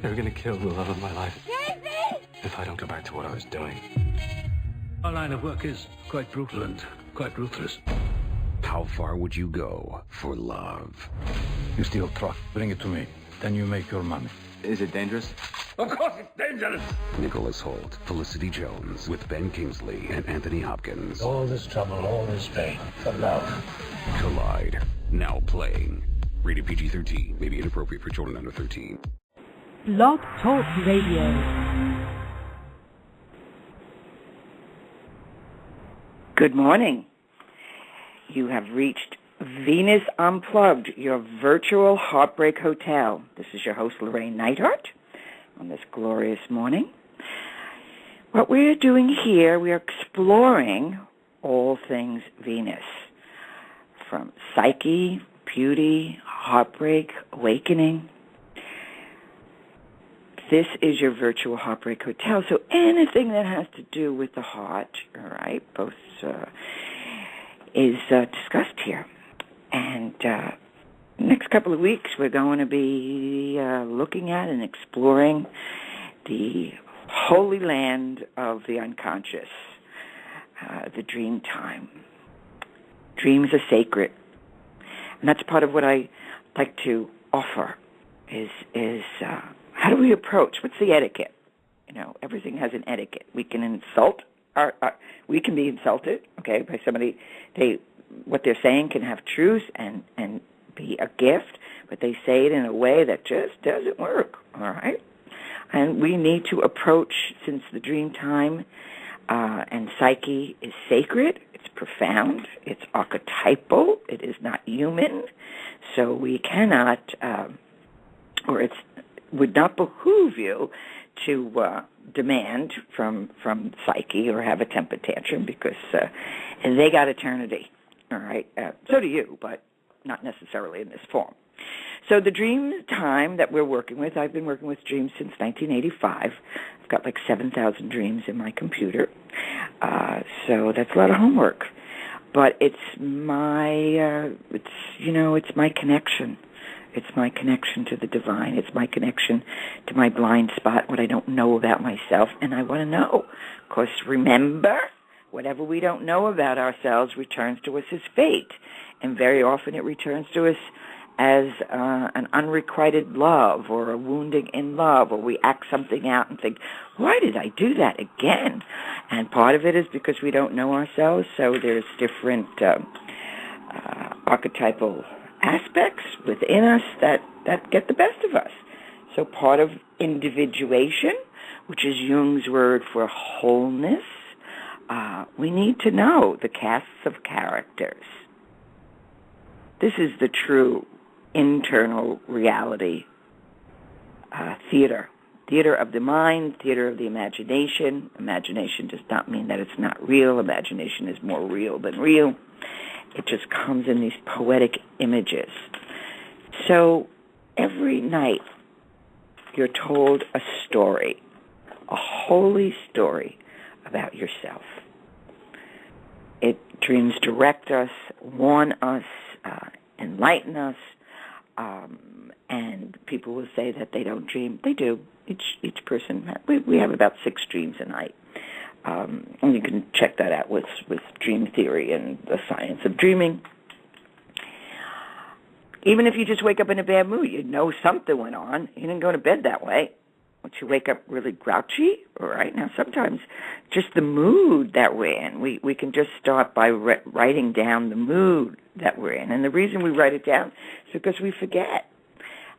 They're gonna kill the love of my life. David! If I don't go back to what I was doing. Our line of work is quite brutal and quite ruthless. How far would you go for love? You steal truck, bring it to me. Then you make your money. Is it dangerous? Of course it's dangerous! Nicholas Hoult, Felicity Jones, with Ben Kingsley and Anthony Hopkins. All this trouble, all this pain, for love. Collide. Now playing. Rated PG-13. May be inappropriate for children under 13. Blog Talk Radio. Good morning. You have reached Venus Unplugged, your virtual heartbreak hotel. This is your host, Llorraine Neithardt, on this glorious morning. What we're doing here, we are exploring all things Venus, from psyche, beauty, heartbreak, awakening. This is your virtual heartbreak hotel, so anything that has to do with the heart, all right, both is discussed here. And next couple of weeks, we're going to be looking at and exploring the holy land of the unconscious, the dream time. Dreams are sacred. And that's part of what I like to offer is how do we approach? What's the etiquette? You know, everything has an etiquette. We can insult, we can be insulted, okay, by somebody. What they're saying can have truth and be a gift, but they say it in a way that just doesn't work, all right? And we need to approach, since the dream time and psyche is sacred, it's profound, it's archetypal, it is not human, so we cannot, would not behoove you to demand from psyche or have a temper tantrum because they got eternity, all right? So do you, but not necessarily in this form. So the dream time that we're working with, I've been working with dreams since 1985. I've got like 7,000 dreams in my computer. So that's a lot of homework. But it's my connection. It's my connection to the divine. It's my connection to my blind spot, what I don't know about myself, and I want to know. Because remember, whatever we don't know about ourselves returns to us as fate. And very often it returns to us as an unrequited love or a wounding in love, or we act something out and think, why did I do that again? And part of it is because we don't know ourselves, so there's different archetypal aspects within us that get the best of us. So part of individuation, which is Jung's word for wholeness, we need to know the casts of characters. This is the true internal reality theater. Theater of the mind, theater of the imagination. Imagination does not mean that it's not real. Imagination is more real than real. It just comes in these poetic images. So every night you're told a story, a holy story about yourself. Dreams direct us, warn us, enlighten us, and people will say that they don't dream. They do. Each person, we have about 6 dreams a night. And you can check that out with dream theory and the science of dreaming. Even if you just wake up in a bad mood, you know something went on. You didn't go to bed that way. But you wake up really grouchy, all right? Now, sometimes just the mood that we're in, we can just start by writing down the mood that we're in. And the reason we write it down is because we forget.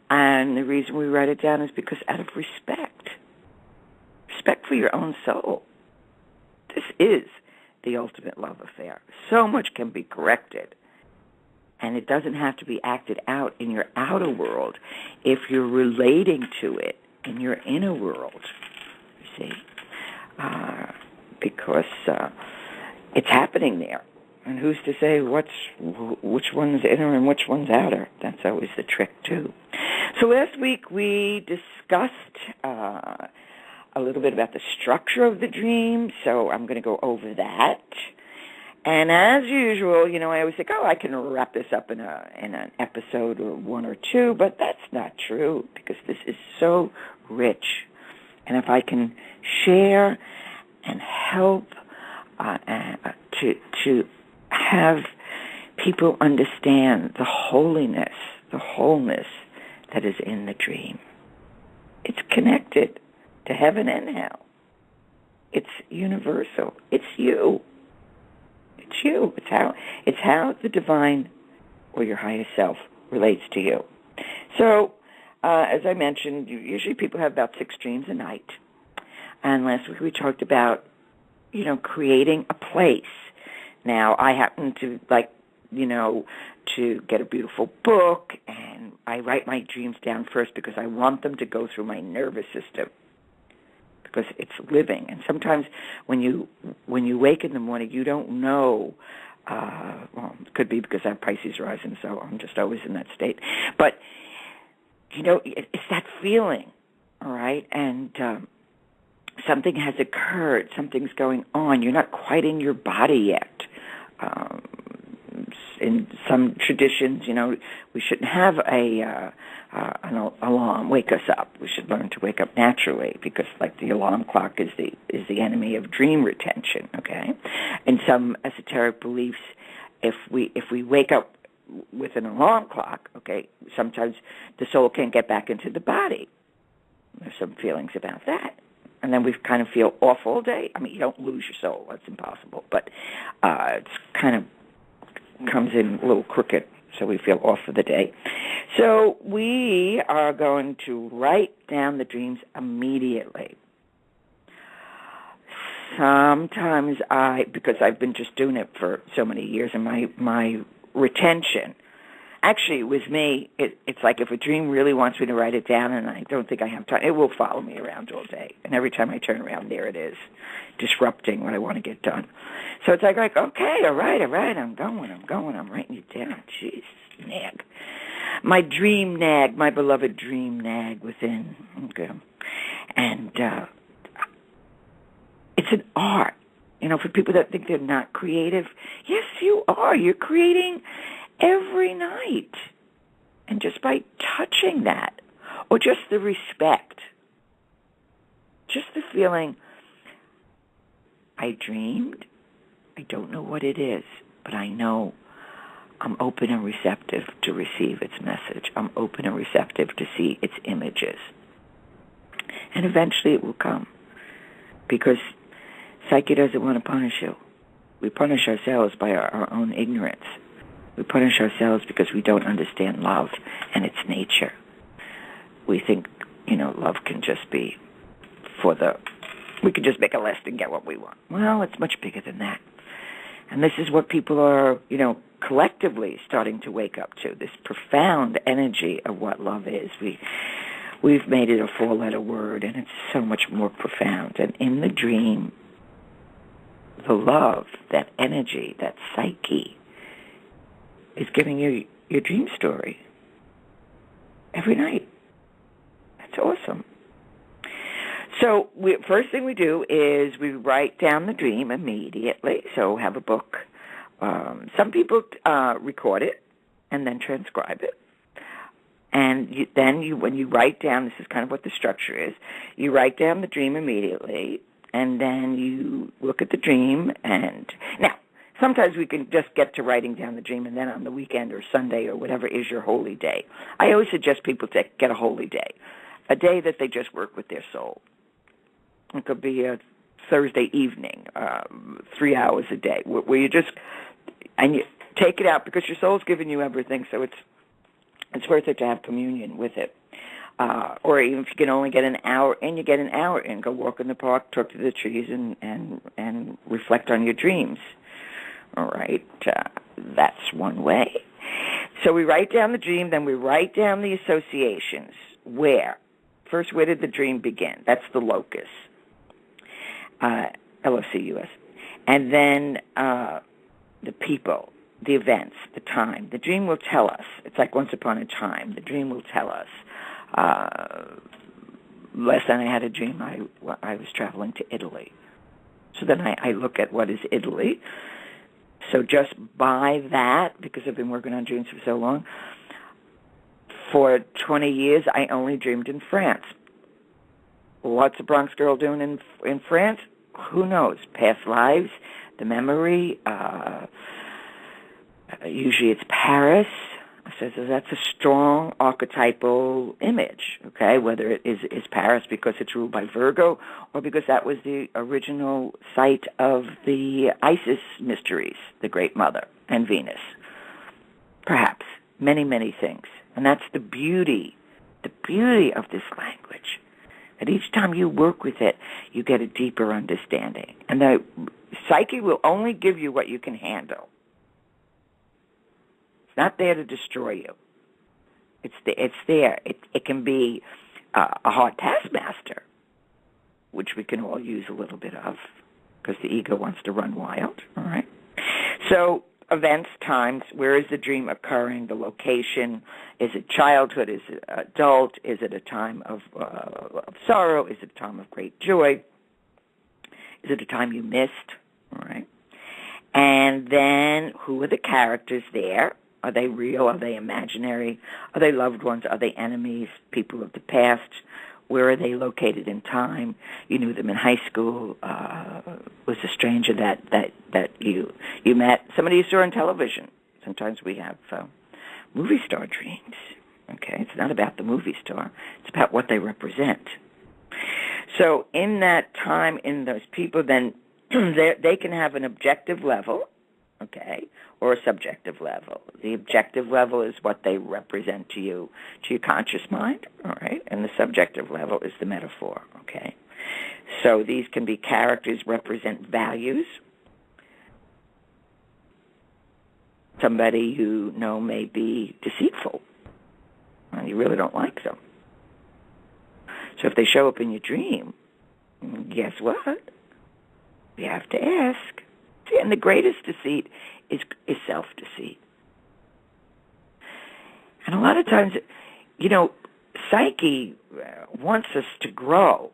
And the reason we write it down is because out of respect for your own soul. This is the ultimate love affair. So much can be corrected. And it doesn't have to be acted out in your outer world if you're relating to it in your inner world, you see. Because it's happening there. And who's to say which one's inner and which one's outer? That's always the trick, too. So last week we discussed a little bit about the structure of the dream, so I'm going to go over that. And as usual, I always think, I can wrap this up in an episode or 1 or 2, but that's not true because this is so rich. And if I can share and help to have people understand the wholeness that is in the dream. It's connected to heaven and hell. It's universal. It's you. It's you. It's how the divine or your higher self relates to you. So, as I mentioned, usually people have about 6 dreams a night. And last week we talked about, creating a place. Now, I happen to to get a beautiful book, and I write my dreams down first because I want them to go through my nervous system, because it's living. And sometimes when you wake in the morning, you don't know. It could be because I have Pisces rising, so I'm just always in that state. But it's that feeling, all right? And something has occurred. Something's going on. You're not quite in your body yet. In some traditions, we shouldn't have an alarm wake us up. We should learn to wake up naturally, because, like, the alarm clock is the enemy of dream retention. Okay, in some esoteric beliefs, if we wake up with an alarm clock, okay, sometimes the soul can't get back into the body. There's some feelings about that. And then we kind of feel off all day. I mean, you don't lose your soul. That's impossible. But it's kind of comes in a little crooked, so we feel off for the day. So we are going to write down the dreams immediately. Sometimes because I've been just doing it for so many years, and my retention, actually, with me, it's like if a dream really wants me to write it down and I don't think I have time, it will follow me around all day. And every time I turn around, there it is, disrupting what I want to get done. So it's like okay, all right, I'm going, I'm writing it down. Jeez, nag. My dream nag, my beloved dream nag within. Okay. And it's an art. For people that think they're not creative, yes, you are. You're creating every night. And just by touching that, or just the respect, just the feeling, I dreamed, I don't know what it is, but I know I'm open and receptive to receive its message. I'm open and receptive to see its images. And eventually it will come, because Psyche doesn't want to punish you. We punish ourselves by our own ignorance. We punish ourselves because we don't understand love and its nature. We think, love can just be we can just make a list and get what we want. Well, it's much bigger than that. And this is what people are, collectively starting to wake up to, this profound energy of what love is. We've made it a 4-letter word, and it's so much more profound. And in the dream, the love, that energy, that psyche, is giving you your dream story every night. That's awesome. So first thing we do is we write down the dream immediately. So have a book. Some people record it and then transcribe it. And when you write down, this is kind of what the structure is, you write down the dream immediately, and then you look at the dream. And now, sometimes we can just get to writing down the dream, and then on the weekend or Sunday or whatever is your holy day. I always suggest people get a holy day, a day that they just work with their soul. It could be a Thursday evening, 3 hours a day, where you just, and you take it out, because your soul's giving you everything, so it's worth it to have communion with it. Or even if you can only get an hour in, you get an hour in. Go walk in the park, talk to the trees, and reflect on your dreams. All right, that's one way. So we write down the dream, then we write down the associations. Where did the dream begin? That's the locus, LOCUS. And then the people, the events, the time. The dream will tell us. It's like Once Upon a Time. The dream will tell us. Last time I had a dream, I was traveling to Italy. So then I look at what is Italy. So just by that, because I've been working on dreams for so long, for 20 years I only dreamed in France. What's a Bronx girl doing in France? Who knows? Past lives, the memory. Usually it's Paris. So that's a strong archetypal image, okay? Whether it is Paris because it's ruled by Virgo or because that was the original site of the Isis mysteries, the Great Mother and Venus. Perhaps. Many, many things. And that's the beauty of this language. That each time you work with it, you get a deeper understanding. And the psyche will only give you what you can handle. It's not there to destroy you. It's there. It can be a hard taskmaster, which we can all use a little bit of, because the ego wants to run wild. All right. So events, times. Where is the dream occurring? The location. Is it childhood? Is it adult? Is it a time of sorrow? Is it a time of great joy? Is it a time you missed? All right. And then, who are the characters there? Are they real? Are they imaginary? Are they loved ones? Are they enemies? People of the past? Where are they located in time? You knew them in high school. Was a stranger that you met. Somebody you saw on television. Sometimes we have movie star dreams. Okay, it's not about the movie star. It's about what they represent. So in that time, in those people, then they can have an objective level, okay, or a subjective level. The objective level is what they represent to you, to your conscious mind, all right, and the subjective level is the metaphor, okay. So these can be characters represent values. Somebody you know may be deceitful, and you really don't like them. So if they show up in your dream, guess what? You have to ask. See, and the greatest deceit is self-deceit. And a lot of times, psyche wants us to grow,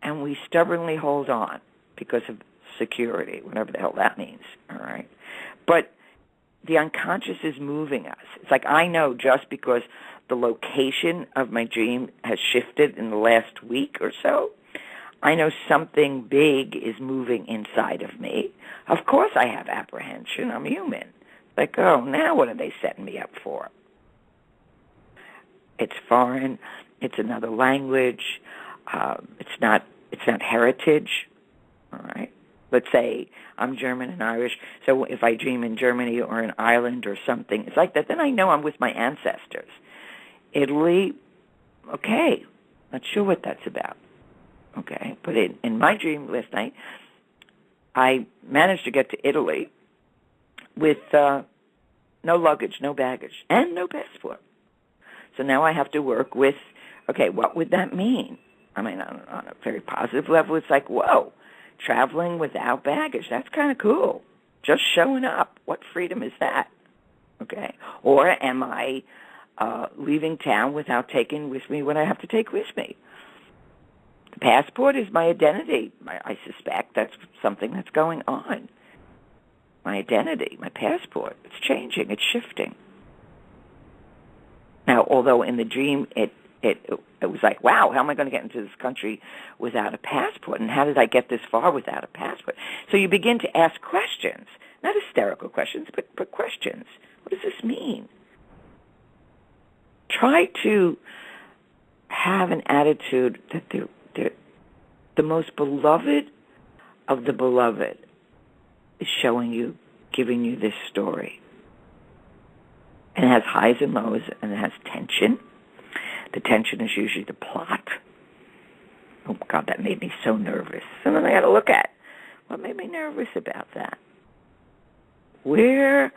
and we stubbornly hold on because of security, whatever the hell that means, all right? But the unconscious is moving us. It's like I know just because the location of my dream has shifted in the last week or so, I know something big is moving inside of me. Of course I have apprehension. I'm human. Like, oh, now what are they setting me up for? It's foreign. It's another language. It's not heritage. All right. Let's say I'm German and Irish, so if I dream in Germany or in Ireland or something, it's like that. Then I know I'm with my ancestors. Italy, okay, not sure what that's about. Okay, but in my dream last night, I managed to get to Italy with no luggage, no baggage, and no passport. So now I have to work with, okay, what would that mean? I mean, on a very positive level, it's like, whoa, traveling without baggage, that's kind of cool. Just showing up, what freedom is that? Okay, or am I leaving town without taking with me what I have to take with me? The passport is my identity. I suspect that's something that's going on. My identity, my passport, it's changing, it's shifting. Now, although in the dream it was like, wow, how am I going to get into this country without a passport? And how did I get this far without a passport? So you begin to ask questions, not hysterical questions, but questions. What does this mean? Try to have an attitude that the most beloved of the beloved is showing you, giving you this story. And it has highs and lows, and it has tension. The tension is usually the plot. Oh, God, that made me so nervous. So then I got to look at what made me nervous about that. Where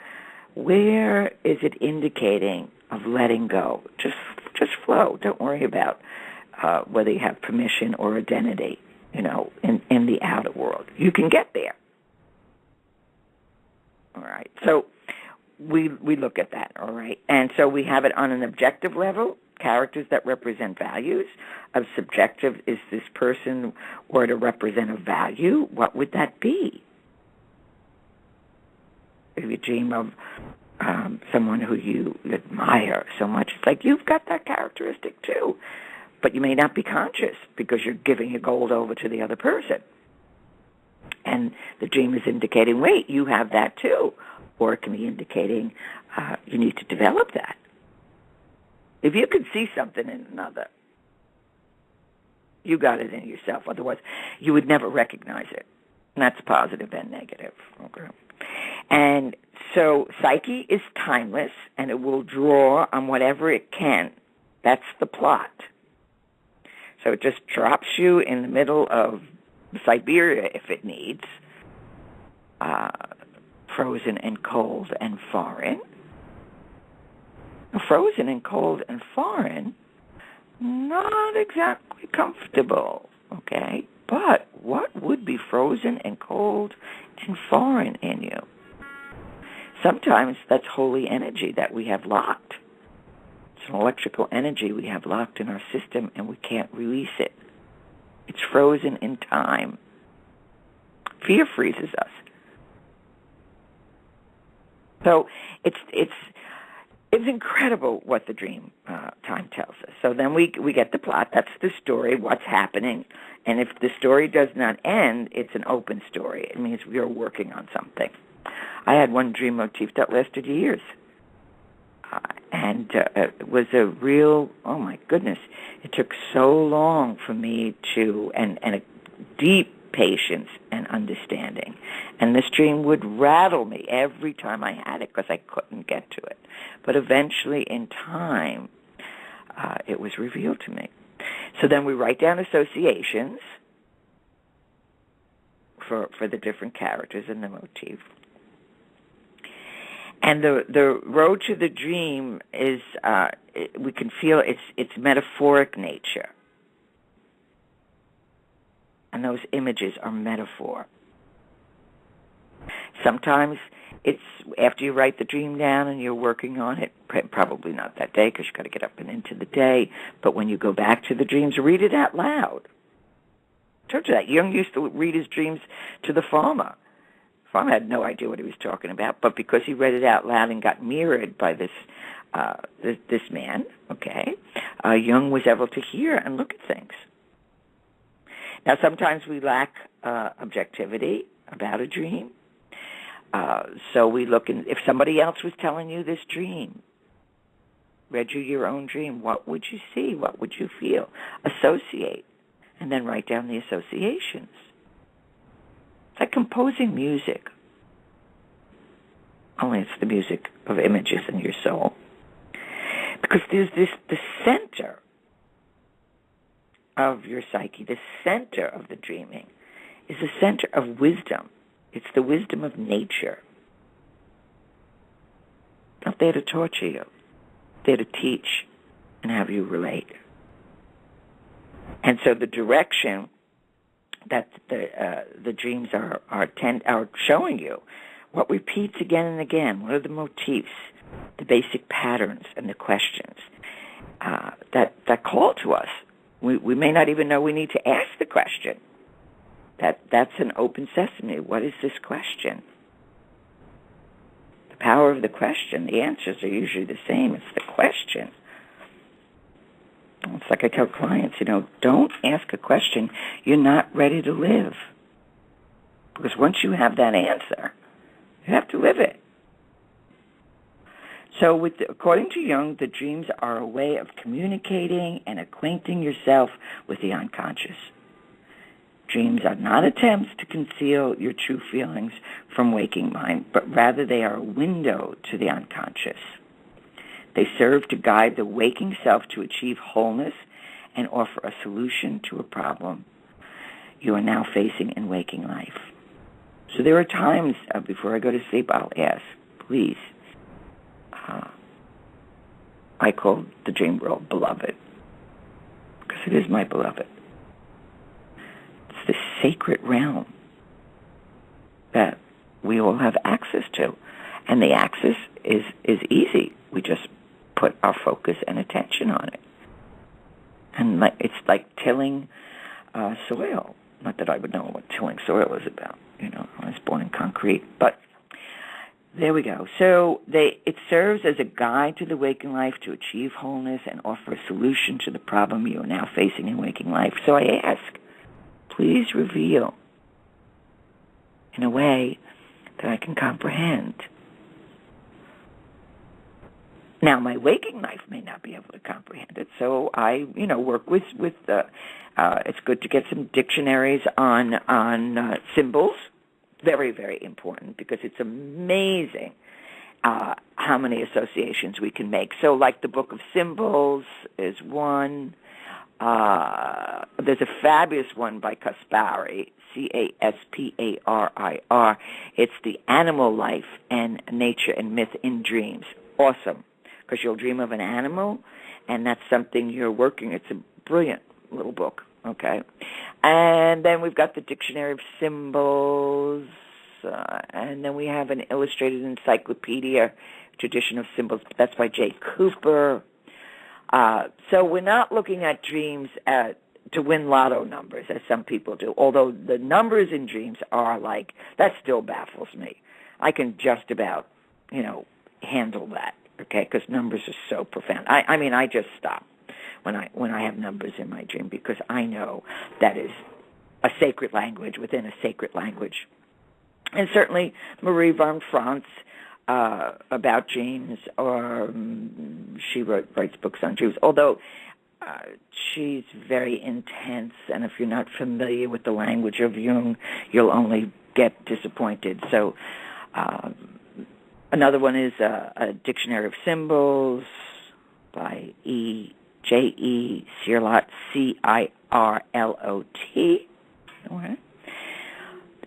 is it indicating of letting go? Just flow. Don't worry about whether you have permission or identity, in the outer world. You can get there. All right. So we look at that, all right? And so we have it on an objective level, characters that represent values. Of subjective, is this person were to represent a value, what would that be? If you dream of someone who you admire so much, it's like you've got that characteristic too. but you may not be conscious because you're giving your gold over to the other person. And the dream is indicating, wait, you have that too. Or it can be indicating you need to develop that. If you can see something in another, you got it in yourself. Otherwise, you would never recognize it. And that's positive and negative. Okay. And so psyche is timeless, and it will draw on whatever it can. That's the plot. So it just drops you in the middle of Siberia if it needs, frozen and cold and foreign. Frozen and cold and foreign, not exactly comfortable, okay? But what would be frozen and cold and foreign in you? Sometimes that's holy energy that we have locked. It's an electrical energy we have locked in our system, and we can't release it. It's frozen in time. Fear freezes us. So it's incredible what the dream time tells us. So then we get the plot. That's the story, what's happening. And if the story does not end, it's an open story. It means we are working on something. I had one dream motif that lasted years. And it was a real, oh my goodness, it took so long for me to, and a deep patience and understanding. And this dream would rattle me every time I had it because I couldn't get to it. But eventually, in time, it was revealed to me. So then we write down associations for the different characters in the motif. And the road to the dream is, we can feel its metaphoric nature. And those images are metaphor. Sometimes it's after you write the dream down and you're working on it, probably not that day because you've got to get up and into the day, but when you go back to the dreams, read it out loud. I told you that. Jung used to read his dreams to the farmer. The farmer had no idea what he was talking about, but because he read it out loud and got mirrored by this man, okay, Jung was able to hear and look at things. Now, sometimes we lack objectivity about a dream. So we look, if somebody else was telling you this dream, read you your own dream, what would you see? What would you feel? Associate, and then write down the associations. It's like composing music. Only it's the music of images in your soul. Because there's the center of your psyche, the center of the dreaming, is the center of wisdom. It's the wisdom of nature. Not there to torture you, there to teach and have you relate. And so the direction that the dreams are showing you, what repeats again and again, what are the motifs, the basic patterns and the questions that call to us. We may not even know we need to ask the question. That's an open sesame. What is this question? The power of the question. The answers are usually the same. It's the question. It's like I tell clients, don't ask a question you're not ready to live. Because once you have that answer, you have to live it. So according to Jung, the dreams are a way of communicating and acquainting yourself with the unconscious. Dreams are not attempts to conceal your true feelings from waking mind, but rather they are a window to the unconscious. They serve to guide the waking self to achieve wholeness and offer a solution to a problem you are now facing in waking life. So there are times before I go to sleep, I'll ask, please, I call the dream world beloved, because it is my beloved. It's the sacred realm that we all have access to. And the access is easy. We just put our focus and attention on it. And it's like tilling soil. Not that I would know what tilling soil is about. I was born in concrete. But There we go. So it serves as a guide to the waking life to achieve wholeness and offer a solution to the problem you are now facing in waking life. So I ask, please reveal in a way that I can comprehend. Now, my waking life may not be able to comprehend it, so I, work with it's good to get some dictionaries on symbols. Very, very important, because it's amazing how many associations we can make. So, like the Book of Symbols is one. There's a fabulous one by Caspari, Casparir. It's The Animal Life and Nature and Myth in Dreams. Awesome, because you'll dream of an animal, and that's something you're working. It's a brilliant little book, okay? And then we've got the Dictionary of Symbols, and then we have an illustrated encyclopedia, Tradition of Symbols. That's by J. Cooper. So we're not looking at dreams to win lotto numbers, as some people do, although the numbers in dreams are like, that still baffles me. I can just about, handle that, okay, because numbers are so profound. I mean, I just stop when I have numbers in my dream, because I know that is a sacred language within a sacred language. And certainly Marie von Franz, about dreams, or she writes books on dreams, although she's very intense, and if you're not familiar with the language of Jung, you'll only get disappointed. So another one is a Dictionary of Symbols by J.E. Cirlot, Cirlot. Okay.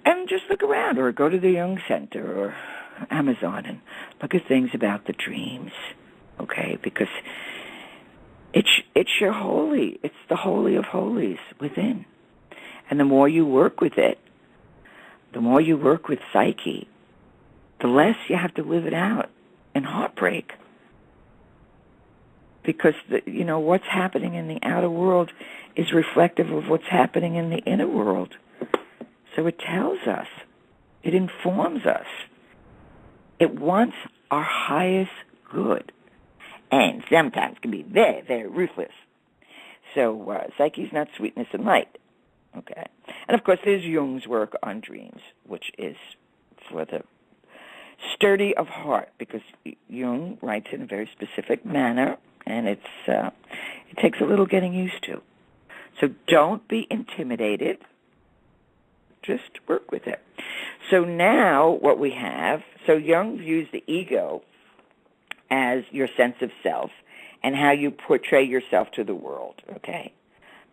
And just look around, or go to the Jung Center or Amazon and look at things about the dreams, okay? Because it's your holy. It's the holy of holies within. And the more you work with it, the more you work with psyche, the less you have to live it out in heartbreak. Because, what's happening in the outer world is reflective of what's happening in the inner world. So it tells us. It informs us. It wants our highest good. And sometimes can be very, very ruthless. So psyche's not sweetness and light. Okay. And, of course, there's Jung's work on dreams, which is for the sturdy of heart, because Jung writes in a very specific manner, and it takes a little getting used to. So don't be intimidated. Just work with it. So now what we have, so Jung views the ego as your sense of self and how you portray yourself to the world, okay?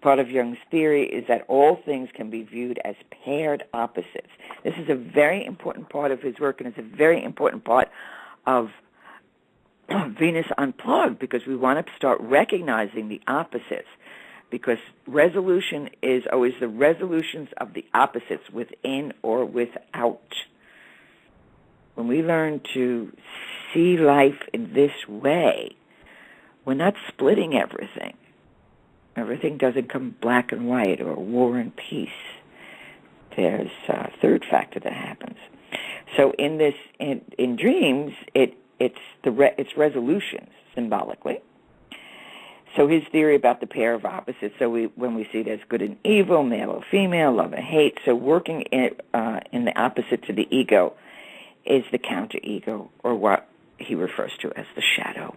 Part of Jung's theory is that all things can be viewed as paired opposites. This is a very important part of his work, and it's a very important part of Venus Unplugged, because we want to start recognizing the opposites, because resolution is always the resolutions of the opposites, within or without. When we learn to see life in this way, we're not splitting everything. Everything doesn't come black and white or war and peace. There's a third factor that happens. So in dreams, it's resolutions symbolically. So his theory about the pair of opposites, so when we see it as good and evil, male or female, love and hate, so working in the opposite to the ego is the counter-ego, or what he refers to as the shadow.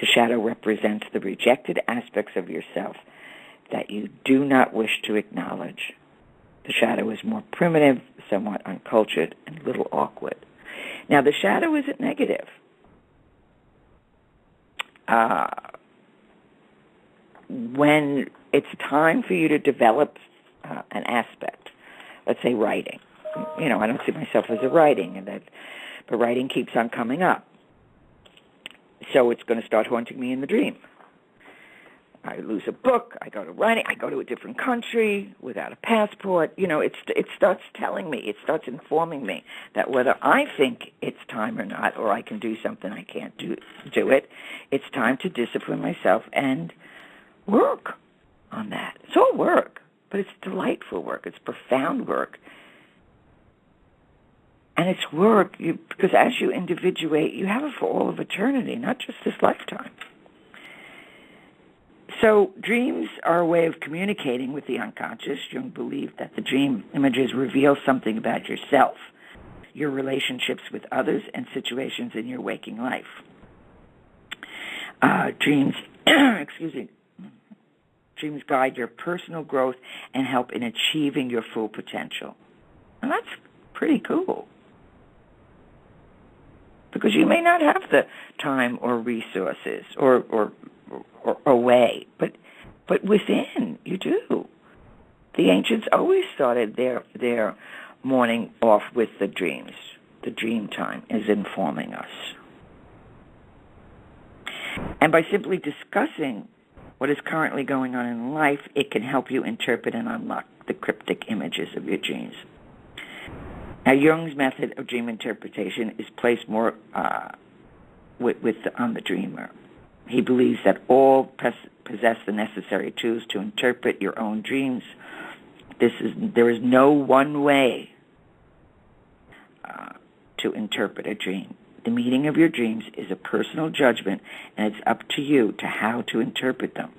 The shadow represents the rejected aspects of yourself that you do not wish to acknowledge. The shadow is more primitive, somewhat uncultured, and a little awkward. Now, the shadow isn't negative. When it's time for you to develop an aspect, let's say writing. I don't see myself as a writing, but writing keeps on coming up. So it's going to start haunting me in the dream. I lose a book, I go to writing, I go to a different country without a passport. It starts telling me, it starts informing me that whether I think it's time or not, or I can do something, I can't do it, it's time to discipline myself and work on that. It's all work, but it's delightful work. It's profound work. And it's work, because as you individuate, you have it for all of eternity, not just this lifetime. So dreams are a way of communicating with the unconscious. Jung believed that the dream images reveal something about yourself, your relationships with others, and situations in your waking life. Dreams, dreams guide your personal growth and help in achieving your full potential. And that's pretty cool. Because you may not have the time or resources or way, but within you do. The ancients always started their morning off with the dreams. The dream time is informing us. And by simply discussing what is currently going on in life, it can help you interpret and unlock the cryptic images of your dreams. Now, Jung's method of dream interpretation is placed more on the dreamer. He believes that all possess the necessary tools to interpret your own dreams. There is no one way to interpret a dream. The meaning of your dreams is a personal judgment, and it's up to you to how to interpret them.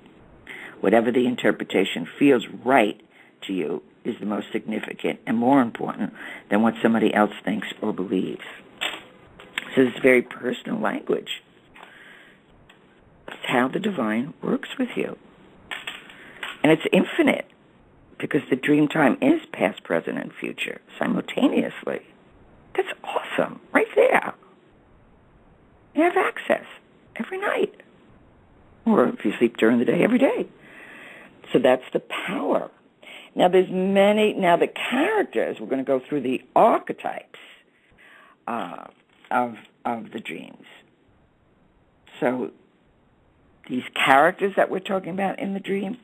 Whatever the interpretation feels right to you is the most significant and more important than what somebody else thinks or believes. So it's very personal language. It's how the divine works with you. And it's infinite, because the dream time is past, present, and future simultaneously. That's awesome, right there. You have access every night. Or if you sleep during the day, every day. So that's the power. Now the characters, we're going to go through the archetypes of the dreams. So these characters that we're talking about in the dream,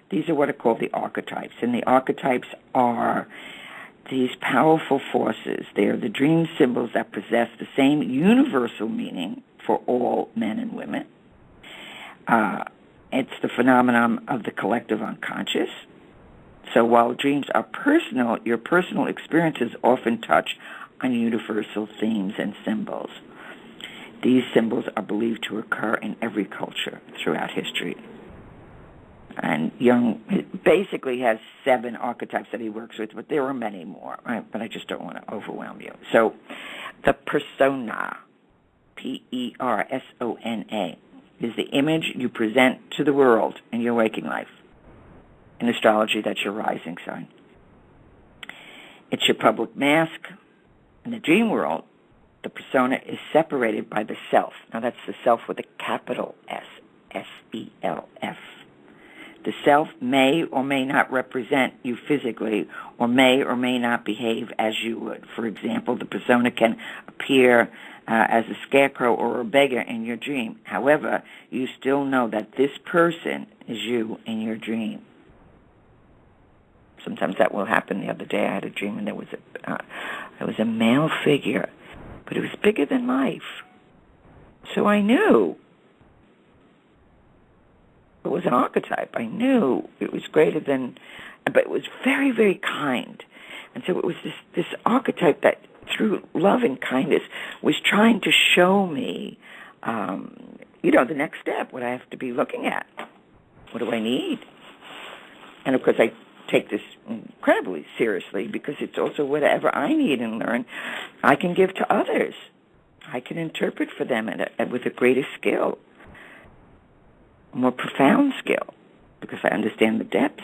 these are what are called the archetypes. And the archetypes are these powerful forces. They are the dream symbols that possess the same universal meaning for all men and women. It's the phenomenon of the collective unconscious. So while dreams are personal, your personal experiences often touch on universal themes and symbols. These symbols are believed to occur in every culture throughout history. And Jung basically has 7 archetypes that he works with, but there are many more, right? But I just don't want to overwhelm you. So the persona, Persona, is the image you present to the world in your waking life. In astrology, that's your rising sign. It's your public mask. In the dream world, the persona is separated by the self. Now that's the self with a capital S, S-E-L-F. The self may or may not represent you physically, or may not behave as you would. For example, the persona can appear as a scarecrow or a beggar in your dream. However, you still know that this person is you in your dream. Sometimes that will happen. The other day I had a dream and there was a male figure, but it was bigger than life. So I knew it was an archetype. I knew it was greater than, but it was very, very kind. And so it was this archetype that, through love and kindness, was trying to show me, the next step, what I have to be looking at. What do I need? And of course, I take this incredibly seriously, because it's also whatever I need and learn, I can give to others. I can interpret for them with a greater skill, a more profound skill, because I understand the depths.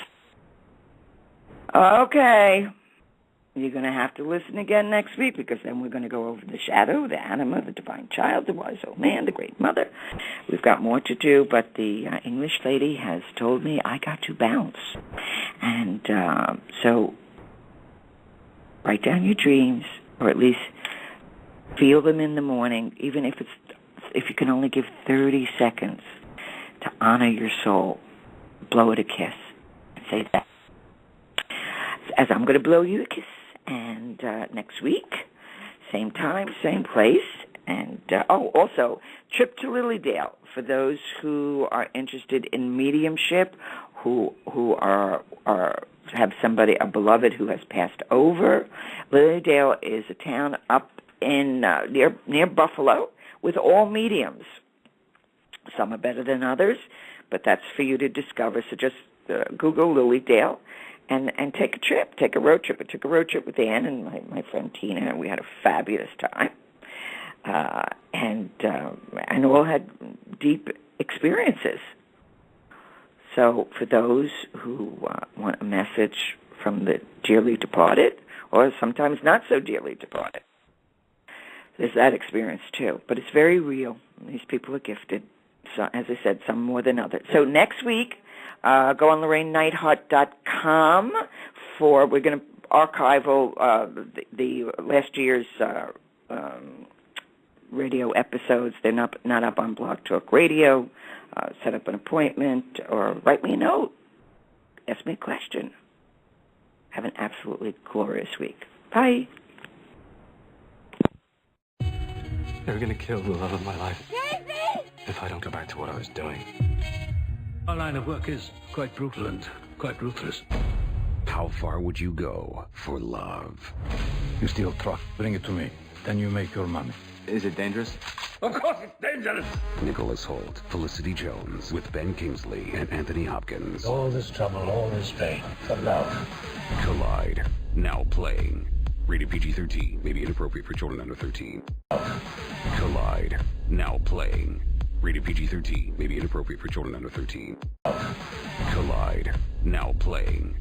Okay. You're going to have to listen again next week, because then we're going to go over the shadow, the anima, the divine child, the wise old man, the great mother. We've got more to do, but the English lady has told me I got to bounce. And so write down your dreams, or at least feel them in the morning, even if you can only give 30 seconds to honor your soul. Blow it a kiss. Say that. As I'm going to blow you a kiss. And next week, same time, same place. And also, trip to Lilydale for those who are interested in mediumship, who have have somebody, a beloved, who has passed over. Lilydale is a town up in near Buffalo with all mediums. Some are better than others, but that's for you to discover. So just Google Lilydale and take a trip, take a road trip. I took a road trip with Ann and my friend Tina, and we had a fabulous time. And all had deep experiences. So for those who want a message from the dearly departed, or sometimes not so dearly departed, there's that experience too. But it's very real. These people are gifted. So, as I said, some more than others. So next week, go on LorraineNeithardt.com we're going to archival the last year's radio episodes. They're not up on Blog Talk Radio. Set up an appointment or write me a note. Ask me a question. Have an absolutely glorious week. Bye. They're gonna kill the love of my life. If I don't go back to what I was doing. Our line of work is quite brutal and quite ruthless. How far would you go for love? You steal truck, bring it to me. Then you make your money. Is it dangerous? Of course it's dangerous. Nicholas Hoult, Felicity Jones, with Ben Kingsley and Anthony Hopkins. All this trouble, all this pain, for love. Collide. Now playing. Rated PG-13. May be inappropriate for children under 13. Collide. Now playing. Rated PG-13. May be inappropriate for children under 13. Collide. Now playing.